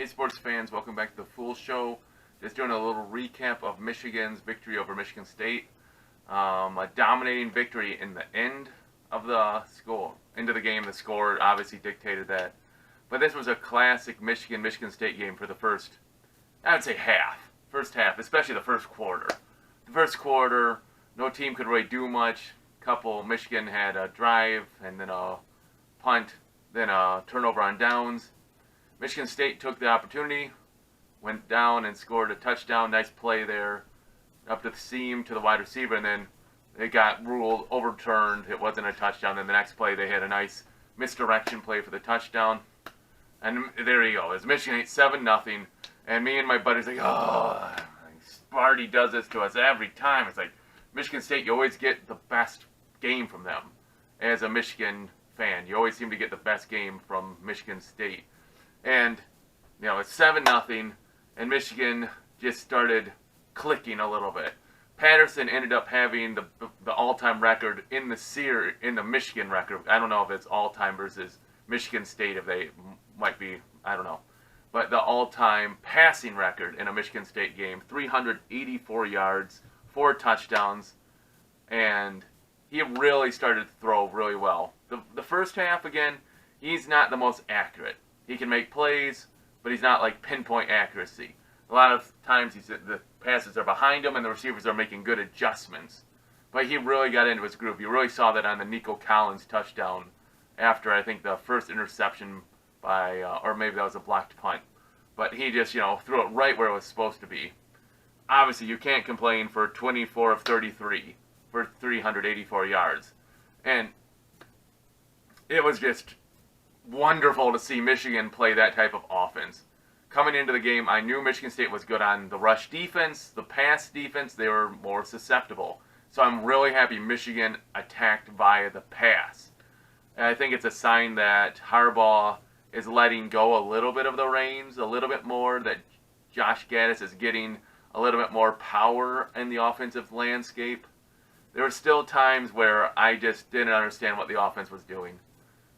Hey sports fans, welcome back to the Fool Show. Just doing a little recap of Michigan's victory over Michigan State. A dominating victory in the end of the score. Into the game, the score obviously dictated that. But this was a classic Michigan State game for the first, I would say first half, especially the first quarter. The first quarter, no team could really do much. Michigan had a drive and then a punt, then a turnover on downs. Michigan State took the opportunity, went down and scored a touchdown. Nice play there, up to the seam to the wide receiver, and then it got ruled overturned. It wasn't a touchdown. Then the next play, they had a nice misdirection play for the touchdown. And there you go. It's Michigan 7-0. And me and my buddies like, oh, Sparty does this to us every time. It's like, Michigan State, you always get the best game from them. As a Michigan fan, you always seem to get the best game from Michigan State. And, it's 7-0, and Michigan just started clicking a little bit. Patterson ended up having the all-time record in the Michigan record. I don't know if it's all-time versus Michigan State, if they might be, I don't know. But the all-time passing record in a Michigan State game, 384 yards, 4 touchdowns, and he really started to throw really well. The first half, again, he's not the most accurate. He can make plays, but he's not like pinpoint accuracy. A lot of times the passes are behind him and the receivers are making good adjustments. But he really got into his groove. You really saw that on the Nico Collins touchdown after, I think, the first interception by, or maybe that was a blocked punt. But he just, threw it right where it was supposed to be. Obviously, you can't complain for 24 of 33 for 384 yards. And it was just wonderful to see Michigan play that type of offense. Coming into the game, I knew Michigan State was good on the rush defense, the pass defense. They were more susceptible. So I'm really happy Michigan attacked via the pass. And I think it's a sign that Harbaugh is letting go a little bit of the reins, a little bit more, that Josh Gaddis is getting a little bit more power in the offensive landscape. There were still times where I just didn't understand what the offense was doing.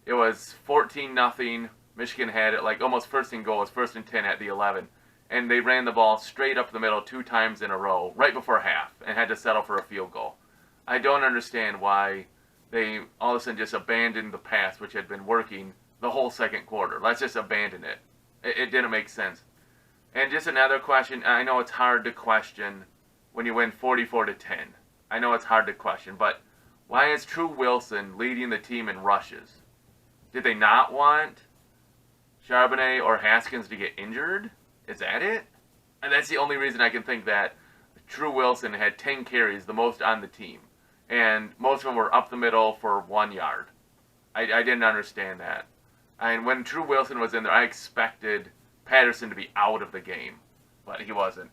It was 14-0. Michigan had it like almost first and goal. It was 1st and 10 at the 11. And they ran the ball straight up the middle 2 times in a row, right before half, and had to settle for a field goal. I don't understand why they all of a sudden just abandoned the pass, which had been working the whole second quarter. Let's just abandon it. It didn't make sense. And just another question. I know it's hard to question when you win 44-10. I know it's hard to question, but why is True Wilson leading the team in rushes? Did they not want Charbonnet or Haskins to get injured? Is that it? And that's the only reason I can think that True Wilson had 10 carries, the most on the team. And most of them were up the middle for 1 yard. I didn't understand that. And when True Wilson was in there, I expected Patterson to be out of the game. But he wasn't.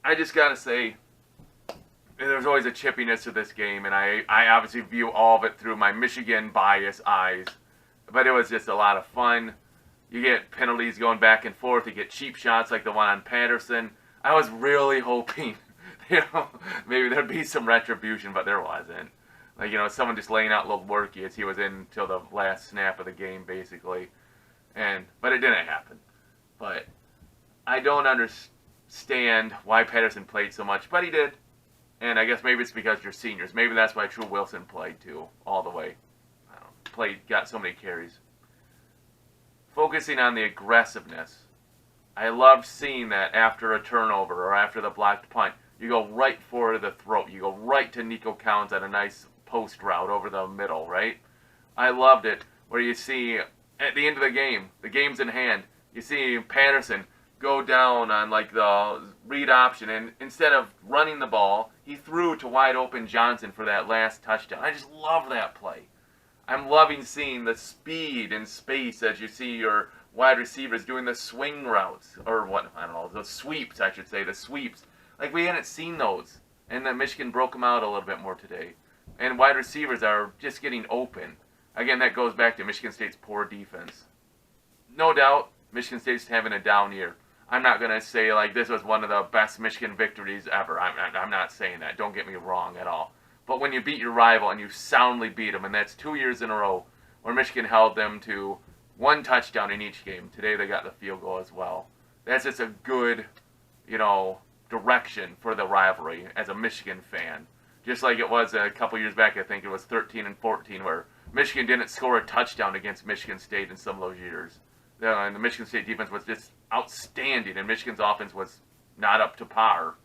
I just got to say, there's always a chippiness to this game, and I obviously view all of it through my Michigan bias eyes. But it was just a lot of fun. You get penalties going back and forth. You get cheap shots like the one on Patterson. I was really hoping, maybe there'd be some retribution, but there wasn't. Like, someone just laying out little worky as he was in till the last snap of the game, basically. But it didn't happen. But I don't understand why Patterson played so much, but he did. And I guess maybe it's because you're seniors. Maybe that's why True Wilson played too, all the way. Got so many carries. Focusing on the aggressiveness. I loved seeing that after a turnover or after the blocked punt, you go right for the throat. You go right to Nico Collins at a nice post route over the middle, right? I loved it where you see at the end of the game's in hand, you see Patterson go down on like the read option, and instead of running the ball, he threw to wide open Johnson for that last touchdown. I just love that play. I'm loving seeing the speed and space as you see your wide receivers doing the swing routes, or what, I don't know, the sweeps, I should say, the sweeps. Like, we hadn't seen those, and then Michigan broke them out a little bit more today. And wide receivers are just getting open. Again, that goes back to Michigan State's poor defense. No doubt, Michigan State's having a down year. I'm not going to say, like, this was one of the best Michigan victories ever. I'm not saying that. Don't get me wrong at all. But when you beat your rival and you soundly beat them, and that's 2 years in a row where Michigan held them to one touchdown in each game. Today they got the field goal as well. That's just a good, direction for the rivalry as a Michigan fan. Just like it was a couple years back, I think it was 13 and 14, where Michigan didn't score a touchdown against Michigan State in some of those years. And the Michigan State defense was just outstanding, and Michigan's offense was not up to par.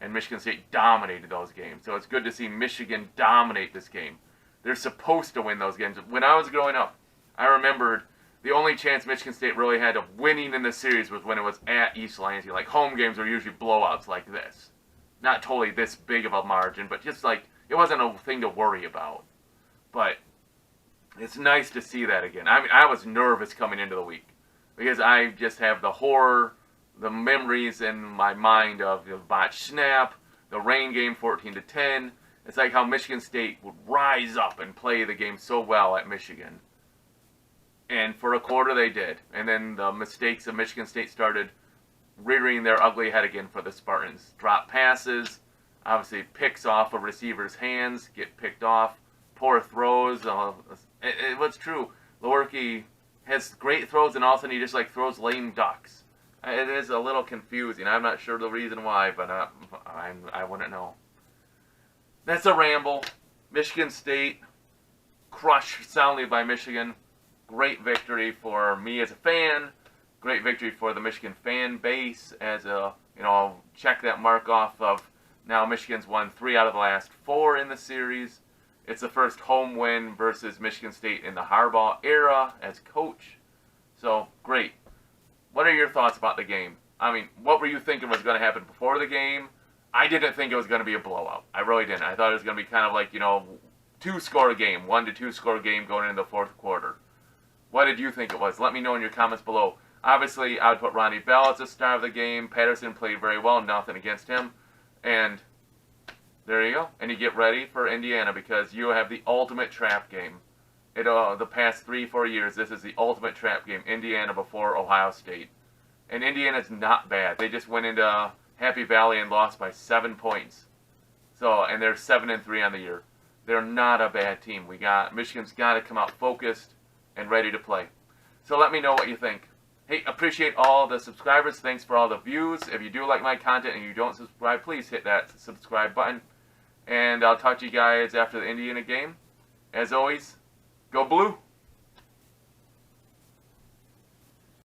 And Michigan State dominated those games. So it's good to see Michigan dominate this game. They're supposed to win those games. When I was growing up, I remembered the only chance Michigan State really had of winning in the series was when it was at East Lansing. Like, home games were usually blowouts like this. Not totally this big of a margin, but just like, it wasn't a thing to worry about. But it's nice to see that again. I mean, I was nervous coming into the week because I just have the horror, the memories in my mind of the botched snap, the rain game 14-10. It's like how Michigan State would rise up and play the game so well at Michigan. And for a quarter they did. And then the mistakes of Michigan State started rearing their ugly head again for the Spartans. Drop passes, obviously picks off of receivers' hands, get picked off, poor throws. What's true, Lewerke has great throws and all of a sudden he just like throws lame ducks. It is a little confusing. I'm not sure the reason why, but I wouldn't know. That's a ramble. Michigan State crushed soundly by Michigan. Great victory for me as a fan. Great victory for the Michigan fan base as a, check that mark off of now Michigan's won 3 out of the last 4 in the series. It's the first home win versus Michigan State in the Harbaugh era as coach. So, great. What are your thoughts about the game? I mean, what were you thinking was going to happen before the game? I didn't think it was going to be a blowout. I really didn't. I thought it was going to be kind of like, 2-score game, 1-2-score game going into the fourth quarter. What did you think it was? Let me know in your comments below. Obviously, I would put Ronnie Bell as the star of the game. Patterson played very well, nothing against him. And there you go. And you get ready for Indiana because you have the ultimate trap game. The past 3-4 years, this is the ultimate trap game. Indiana before Ohio State. And Indiana's not bad. They just went into Happy Valley and lost by 7 points. And they're 7-3 on the year. They're not a bad team. Michigan's got to come out focused and ready to play. So let me know what you think. Hey, appreciate all the subscribers. Thanks for all the views. If you do like my content and you don't subscribe, please hit that subscribe button. And I'll talk to you guys after the Indiana game. As always, go blue.